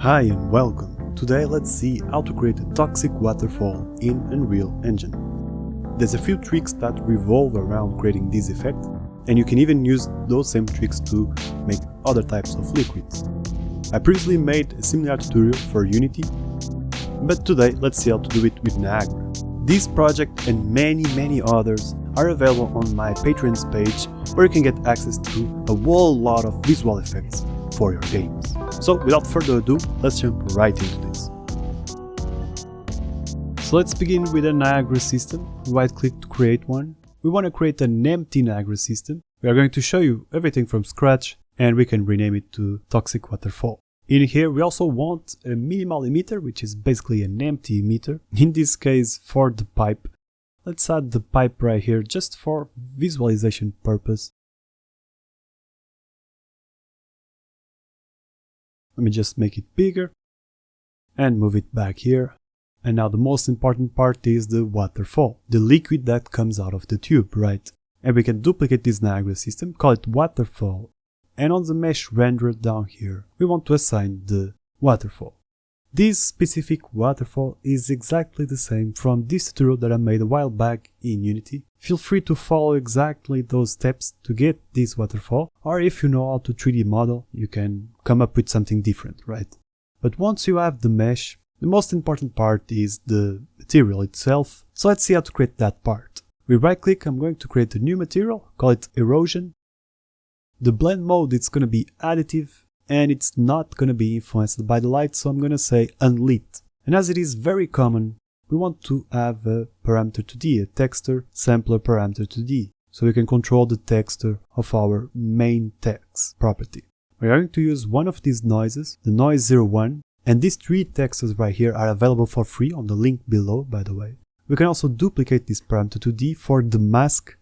Hi and welcome. Today let's see how to create a toxic waterfall in Unreal Engine. There's a few tricks that revolve around creating this effect, and you can even use those same tricks to make other types of liquids. I previously made a similar tutorial for Unity, but today let's see how to do it with Niagara. This project and many others are available on my Patreon's page, where you can get access to a whole lot of visual effects for your games. So without further ado, let's jump right into this. So let's begin with a Niagara system. Right click to create one. We want to create an empty Niagara system. We are going to show you everything from scratch, and we can rename it to Toxic Waterfall. In here we also want a minimal emitter, which is basically an empty emitter, in this case for the pipe. Let's add the pipe right here just for visualization purpose. Let me just make it bigger and move it back here. And now the most important part is the waterfall, the liquid that comes out of the tube, right? And we can duplicate this Niagara system, call it waterfall, and on the mesh renderer down here, we want to assign the waterfall. This specific waterfall is exactly the same from this tutorial that I made a while back in Unity. Feel free to follow exactly those steps to get this waterfall, or if you know how to 3D model, you can come up with something different, right? But once you have the mesh, the most important part is the material itself, so let's see how to create that part. We right click, I'm going to create a new material, call it Erosion. The blend mode is going to be additive, and it's not going to be influenced by the light, so I'm going to say unlit. And as it is very common, we want to have a parameter 2D, a texture sampler parameter 2D, so we can control the texture of our main text property. We're going to use one of these noises, the noise 01, and these three textures right here are available for free on the link below, by the way. We can also duplicate this parameter 2D for the mask,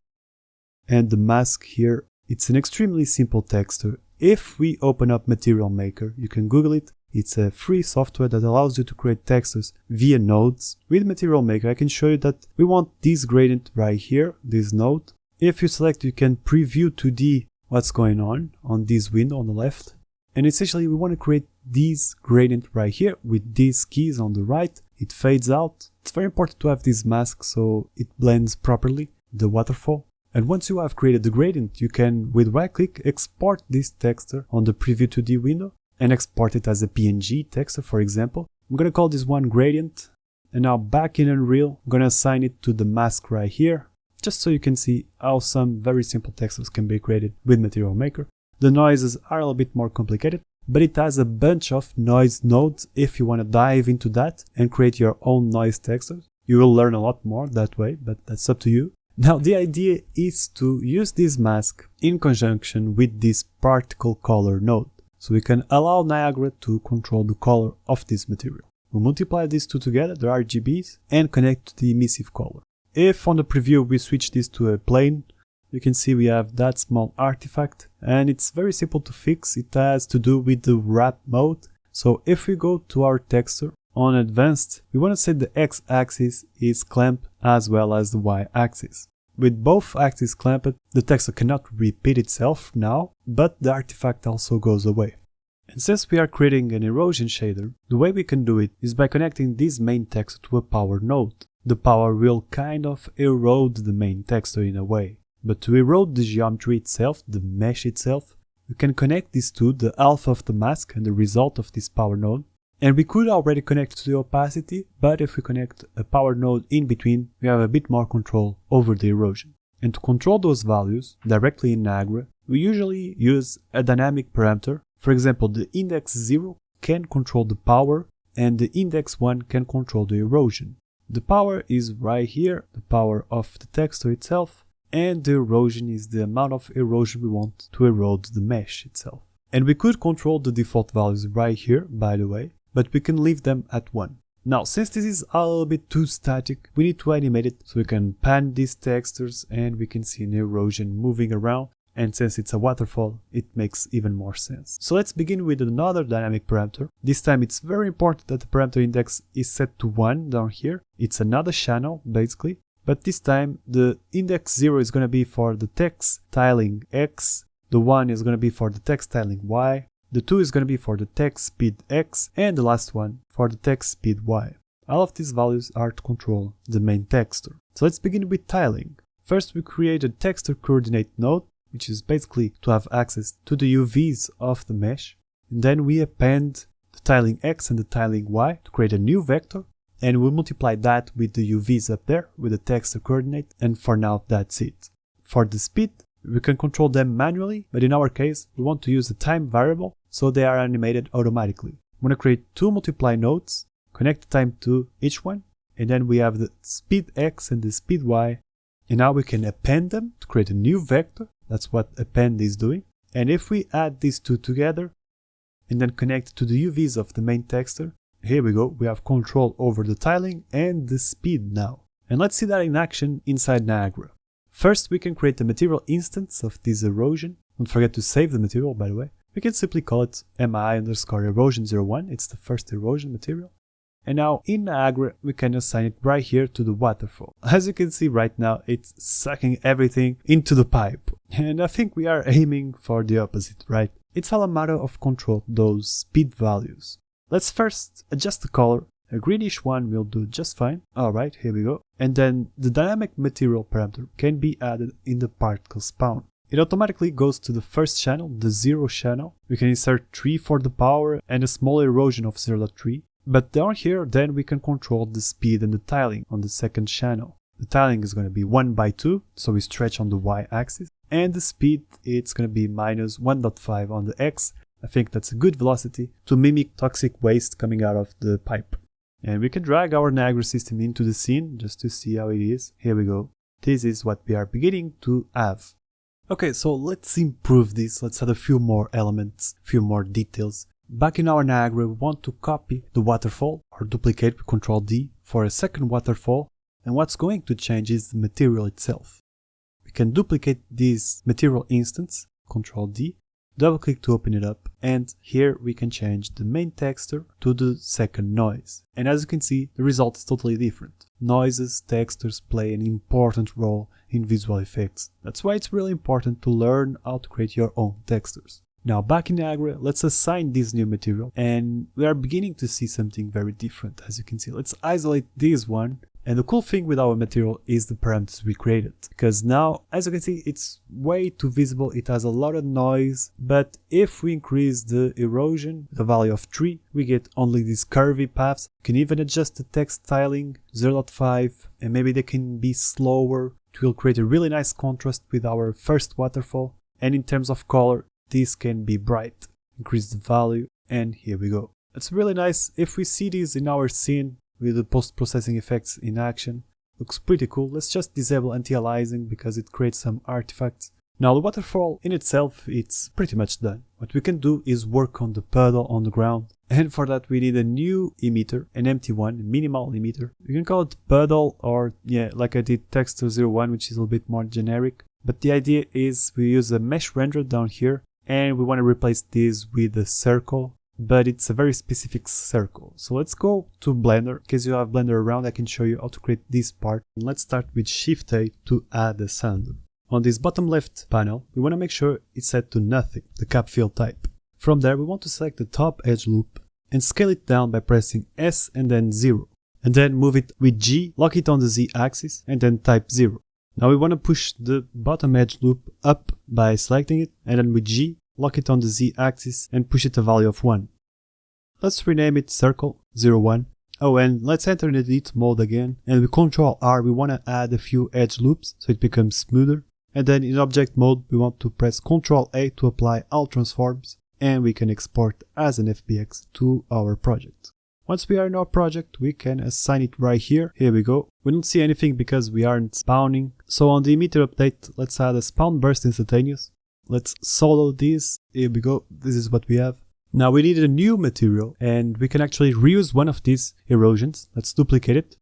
and the mask here, it's an extremely simple texture. If we open up Material Maker, you can Google it. It's a free software that allows you to create textures via nodes. With Material Maker, I can show you that we want this gradient right here, this node. If you select, you can preview 2D what's going on this window on the left. And essentially, we want to create this gradient right here with these keys on the right. It fades out. It's very important to have this mask so it blends properly, the waterfall. And once you have created the gradient, you can, with right click, export this texture on the Preview 2D window and export it as a PNG texture, for example. I'm going to call this one gradient. And now back in Unreal, I'm going to assign it to the mask right here, just so you can see how some very simple textures can be created with Material Maker. The noises are a little bit more complicated, but it has a bunch of noise nodes if you want to dive into that and create your own noise textures. You will learn a lot more that way, but that's up to you. Now the idea is to use this mask in conjunction with this particle color node, so we can allow Niagara to control the color of this material. We'll multiply these two together, the RGBs, and connect to the emissive color. If on the preview we switch this to a plane, you can see we have that small artifact, and it's very simple to fix. It has to do with the wrap mode. So if we go to our texture, on advanced, we want to set the x-axis is clamped as well as the y-axis. With both axes clamped, the texture cannot repeat itself now, but the artifact also goes away. And since we are creating an erosion shader, the way we can do it is by connecting this main texture to a power node. The power will kind of erode the main texture in a way. But to erode the geometry itself, the mesh itself, we can connect these two, the alpha of the mask and the result of this power node. And we could already connect to the opacity, but if we connect a power node in between, we have a bit more control over the erosion. And to control those values directly in Niagara, we usually use a dynamic parameter. For example, the index 0 can control the power, and the index 1 can control the erosion. The power is right here, the power of the texture itself, and the erosion is the amount of erosion we want to erode the mesh itself. And we could control the default values right here, by the way, but we can leave them at 1. Now, since this is a little bit too static, we need to animate it so we can pan these textures and we can see an erosion moving around. And since it's a waterfall, it makes even more sense. So let's begin with another dynamic parameter. This time it's very important that the parameter index is set to 1 down here. It's another channel, basically. But this time the index 0 is going to be for the text tiling X, the 1 is going to be for the text tiling Y, The 2 is going to be for the text speed X, and the last one for the text speed Y. All of these values are to control the main texture. So let's begin with tiling. First we create a texture coordinate node, which is basically to have access to the UVs of the mesh. And then we append the tiling X and the tiling Y to create a new vector, and we multiply that with the UVs up there with the texture coordinate, and for now that's it. For the speed, we can control them manually, but in our case we want to use the time variable so they are animated automatically. I'm going to create 2 multiply nodes, connect the time to each one, and then we have the speed X and the speed Y, and now we can append them to create a new vector. That's what append is doing. And if we add these 2 together and then connect to the UVs of the main texture, here we go, we have control over the tiling and the speed now. And let's see that in action inside Niagara. First we can create a material instance of this erosion. Don't forget to save the material, by the way. We can simply call it mi_erosion01, it's the first erosion material. And now in Niagara we can assign it right here to the waterfall. As you can see right now, it's sucking everything into the pipe. And I think we are aiming for the opposite, right? It's all a matter of control those speed values. Let's first adjust the color. A greenish one will do just fine. Alright, here we go. And then the dynamic material parameter can be added in the particle spawn. It automatically goes to the first channel, the 0 channel. We can insert 3 for the power and a small erosion of 0.3. But down here, then we can control the speed and the tiling on the second channel. The tiling is going to be 1/2, so we stretch on the y-axis. And the speed, it's going to be -1.5 on the x. I think that's a good velocity to mimic toxic waste coming out of the pipe. And we can drag our Niagara system into the scene just to see how it is. Here we go. This is what we are beginning to have. Okay, so let's improve this. Let's add a few more elements, a few more details. Back in our Niagara, we want to copy the waterfall or duplicate with Ctrl D for a second waterfall. And what's going to change is the material itself. We can duplicate this material instance, Ctrl D, double click to open it up, and here we can change the main texture to the second noise. And as you can see, the result is totally different. Noises, textures play an important role in visual effects. That's why it's really important to learn how to create your own textures. Now back in Niagara, let's assign this new material, and we are beginning to see something very different. As you can see, let's isolate this one. And the cool thing with our material is the parameters we created, because now, as you can see, it's way too visible, it has a lot of noise, but if we increase the erosion, the value of 3, we get only these curvy paths. You can even adjust the text tiling 0.5, and maybe they can be slower. It will create a really nice contrast with our first waterfall. And in terms of color, this can be bright. Increase the value, and here we go. It's really nice. If we see this in our scene, with the post-processing effects in action, looks pretty cool. Let's just disable anti-aliasing because it creates some artifacts. Now the waterfall in itself, it's pretty much done. What we can do is work on the puddle on the ground, and for that we need a new emitter, an empty one, a minimal emitter. You can call it puddle, or yeah, like I did texture01, which is a little bit more generic. But the idea is we use a mesh render down here, and we want to replace this with a circle. But it's a very specific circle. So let's go to Blender. In case you have Blender around, I can show you how to create this part. Let's start with Shift A to add a sander. On this bottom left panel, we want to make sure it's set to nothing, the cap fill type. From there, we want to select the top edge loop and scale it down by pressing S and then 0. And then move it with G, lock it on the Z axis and then type 0. Now we want to push the bottom edge loop up by selecting it, and then with G, lock it on the Z axis and push it a value of 1. Let's rename it circle 01. Oh, and let's enter in edit mode again, and with Ctrl R we want to add a few edge loops so it becomes smoother. And then in object mode we want to press Ctrl A to apply all transforms, and we can export as an FBX to our project. Once we are in our project, we can assign it right here. Here we go. We don't see anything because we aren't spawning. So on the emitter update, let's add a spawn burst instantaneous. Let's solo this. Here we go. This is what we have. Now we need a new material, and we can actually reuse one of these erosions. Let's duplicate it,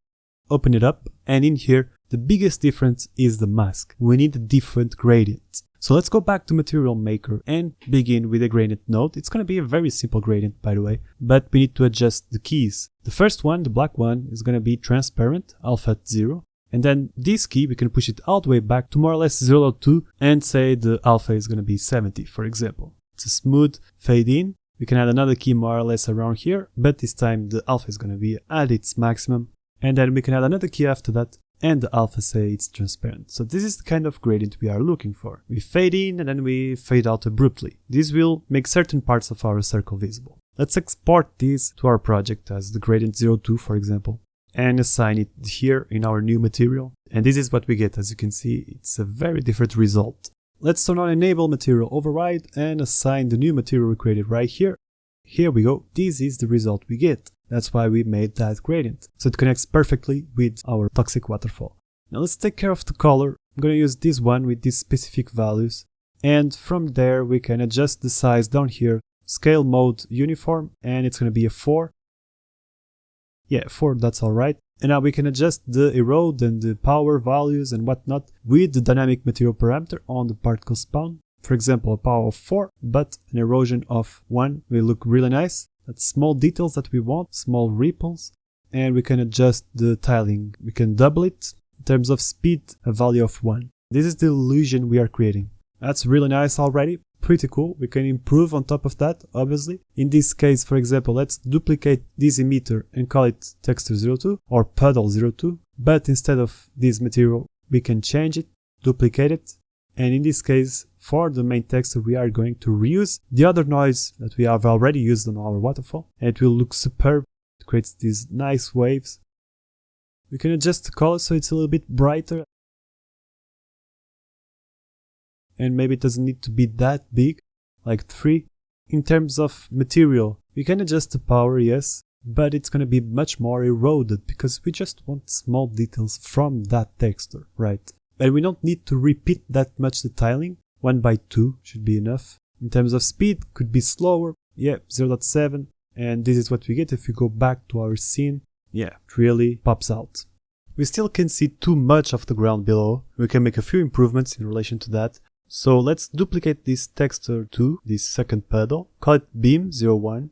open it up, and in here the biggest difference is the mask. We need a different gradient. So let's go back to Material Maker and begin with a gradient node. It's going to be a very simple gradient, by the way, but we need to adjust the keys. The first one, the black one, is going to be transparent, alpha at 0. And then this key, we can push it all the way back to more or less 0.2 and say the alpha is going to be 70, for example. It's a smooth fade in. We can add another key more or less around here, but this time the alpha is going to be at its maximum. And then we can add another key after that, and the alpha say it's transparent. So this is the kind of gradient we are looking for. We fade in and then we fade out abruptly. This will make certain parts of our circle visible. Let's export this to our project as the gradient 02, for example, and assign it here in our new material. And this is what we get. As you can see, it's a very different result. Let's turn on Enable Material Override and assign the new material we created right here. Here we go. This is the result we get. That's why we made that gradient. So it connects perfectly with our toxic waterfall. Now let's take care of the color. I'm going to use this one with these specific values. And from there we can adjust the size down here. Scale mode uniform, and it's going to be a 4. Yeah, 4, that's alright. And now we can adjust the erode and the power values and whatnot with the dynamic material parameter on the particle spawn. For example, a power of 4, but an erosion of 1 will look really nice. That's small details that we want, small ripples. And we can adjust the tiling. We can double it. In terms of speed, a value of 1. This is the illusion we are creating. That's really nice already. Pretty cool. We can improve on top of that, obviously. In this case, for example, let's duplicate this emitter and call it texture02 or Puddle 02. But instead of this material, we can change it, duplicate it. And in this case, for the main texture, we are going to reuse the other noise that we have already used on our waterfall. And it will look superb. It creates these nice waves. We can adjust the color so it's a little bit brighter. And maybe it doesn't need to be that big, like 3. In terms of material, we can adjust the power, yes, but it's going to be much more eroded because we just want small details from that texture, right? And we don't need to repeat that much the tiling. 1/2 should be enough. In terms of speed, could be slower, yeah, 0.7, and this is what we get if we go back to our scene. Yeah, it really pops out. We still can see too much of the ground below. We can make a few improvements in relation to that. So let's duplicate this texture to this second puddle, call it beam01.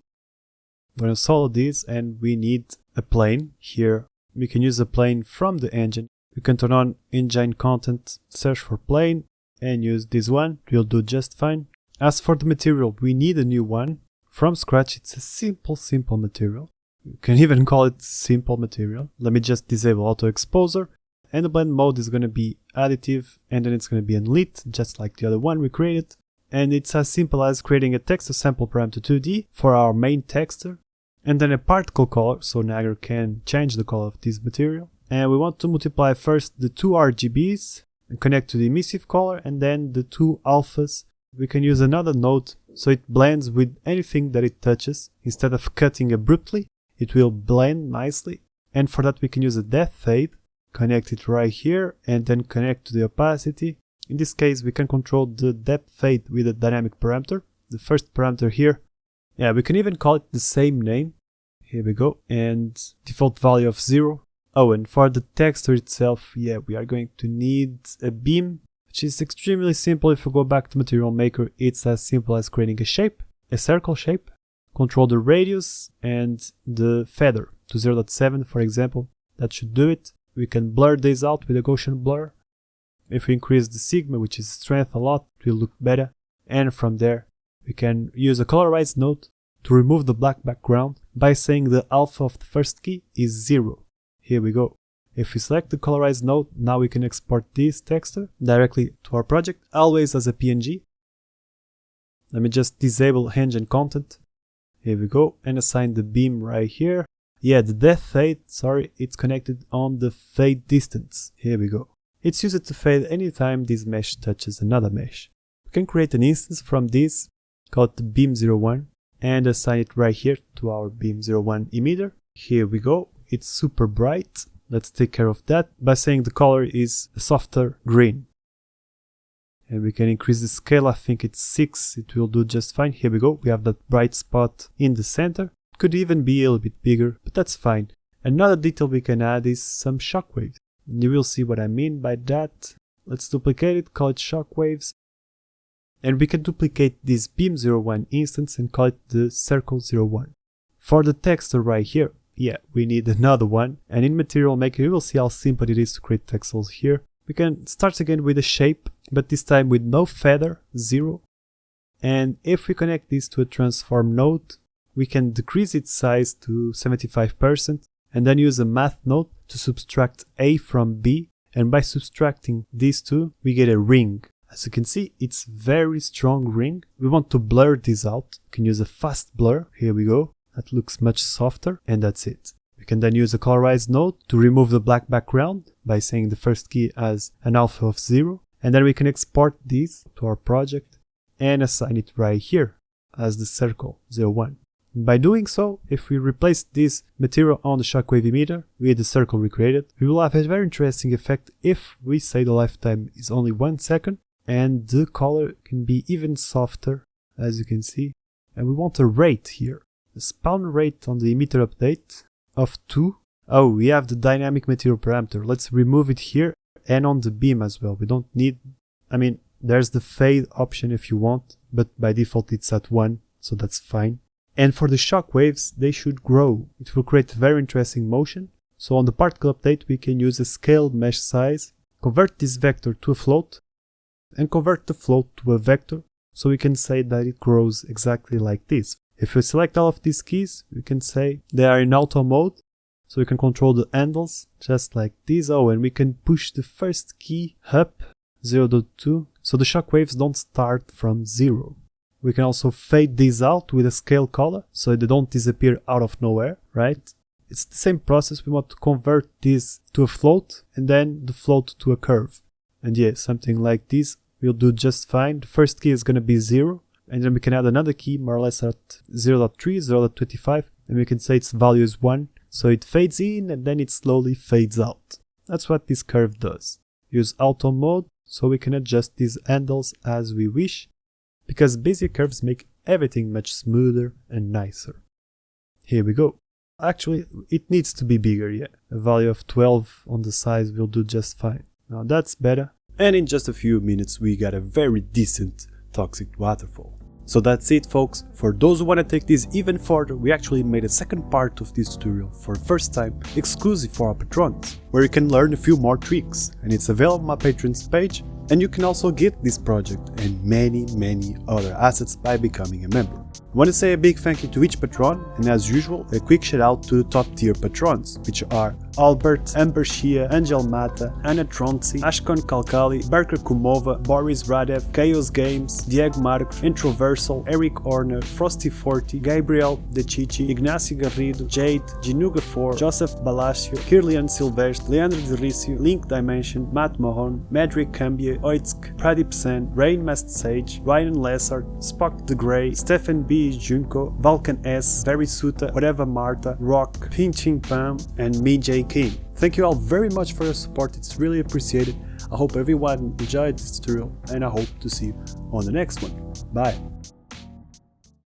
We're going to solve this and we need a plane here. We can use a plane from the engine. We can turn on engine content, search for plane and use this one. It will do just fine. As for the material, we need a new one. From scratch, it's a simple material. You can even call it simple material. Let me just disable auto exposure. And the blend mode is going to be additive, and then it's going to be unlit, just like the other one we created. And it's as simple as creating a texture sample parameter 2D for our main texture, and then a particle color, so Niagara can change the color of this material. And we want to multiply first the 2 RGBs and connect to the emissive color, and then the 2 alphas. We can use another node so it blends with anything that it touches. Instead of cutting abruptly, it will blend nicely. And for that we can use a depth fade. Connect it right here and then connect to the opacity. In this case we can control the depth fade with a dynamic parameter, the first parameter here. Yeah, we can even call it the same name. Here we go, and default value of 0. Oh, and for the texture itself, yeah, we are going to need a beam, which is extremely simple. If we go back to Material Maker, it's as simple as creating a shape, a circle shape. Control the radius and the feather to 0.7 for example. That should do it. We can blur this out with a Gaussian blur. If we increase the sigma, which is strength, a lot, it will look better. And from there, we can use a colorize node to remove the black background by saying the alpha of the first key is 0. Here we go. If we select the colorize node, now we can export this texture directly to our project, always as a PNG. Let me just disable engine content. Here we go, and assign the beam right here. Yeah, the depth fade, sorry, it's connected on the fade distance. Here we go. It's used to fade anytime this mesh touches another mesh. We can create an instance from this, call it the beam01, and assign it right here to our beam01 emitter. Here we go, it's super bright. Let's take care of that by saying the color is a softer green. And we can increase the scale, I think it's 6, it will do just fine. Here we go, we have that bright spot in the center. Could even be a little bit bigger, but that's fine. Another detail we can add is some shockwaves. You will see what I mean by that. Let's duplicate it, call it Shockwaves. And we can duplicate this beam01 instance and call it the circle01. For the texture right here, yeah, we need another one. And in Material Maker, you will see how simple it is to create texels here. We can start again with a shape, but this time with no feather, 0. And if we connect this to a transform node, we can decrease its size to 75% and then use a math node to subtract A from B. And by subtracting these two, we get a ring. As you can see, it's very strong ring. We want to blur this out. We can use a fast blur. Here we go. That looks much softer, and that's it. We can then use a colorize node to remove the black background by saying the first key as an alpha of 0. And then we can export these to our project and assign it right here as the circle 01. By doing so, if we replace this material on the shockwave emitter with the circle we created, we will have a very interesting effect if we say the lifetime is only 1 second, and the color can be even softer, as you can see. And we want a rate here, a spawn rate on the emitter update of 2. Oh, we have the dynamic material parameter. Let's remove it here and on the beam as well. We don't need, there's the fade option if you want, but by default it's at 1, so that's fine. And for the shockwaves, they should grow. It will create very interesting motion. So on the particle update, we can use a scaled mesh size, convert this vector to a float, and convert the float to a vector. So we can say that it grows exactly like this. If we select all of these keys, we can say they are in auto mode. So we can control the handles just like this. Oh, and we can push the first key up 0.2. So the shockwaves don't start from 0. We can also fade these out with a scale color, so they don't disappear out of nowhere, right? It's the same process. We want to convert this to a float, and then the float to a curve. And yeah, something like this will do just fine. The first key is going to be 0, and then we can add another key more or less at 0.3, 0.25, and we can say its value is 1. So it fades in, and then it slowly fades out. That's what this curve does. Use auto mode, so we can adjust these handles as we wish, because Bezier curves make everything much smoother and nicer. Here we go. Actually, it needs to be bigger, yeah. A value of 12 on the size will do just fine. Now that's better. And in just a few minutes we got a very decent toxic waterfall. So that's it, folks. For those who want to take this even further, we actually made a second part of this tutorial for the first time, exclusive for our patrons, where you can learn a few more tricks, and it's available on my Patreon's page. And you can also get this project and many other assets by becoming a member. I want to say a big thank you to each patron, and as usual, a quick shout out to the top tier patrons, which are Albert, Amber Shia, Angel Mata, Anna Tronzi, Ashkon Kalkali, Barker Kumova, Boris Radev, Chaos Games, Diego Marcos, Introversal, Eric Orner, Frosty40, Gabriel De Chichi, Ignacio Garrido, Jade, Ginuga4, Joseph Balacio, Kirlian Silvestre, Leandro Delicio, Link Dimension, Matt Mahon, Madrick Cambia, Oitsk, Pradip Sen, Rain Mast Sage, Ryan Lessard, Spock the Grey, Stephen B. Junko, Vulcan S, Verisuta, Whatever Marta, Rock, Pinching Pam, and Me J. King. Thank you all very much for your support, it's really appreciated. I hope everyone enjoyed this tutorial, and I hope to see you on the next one. Bye!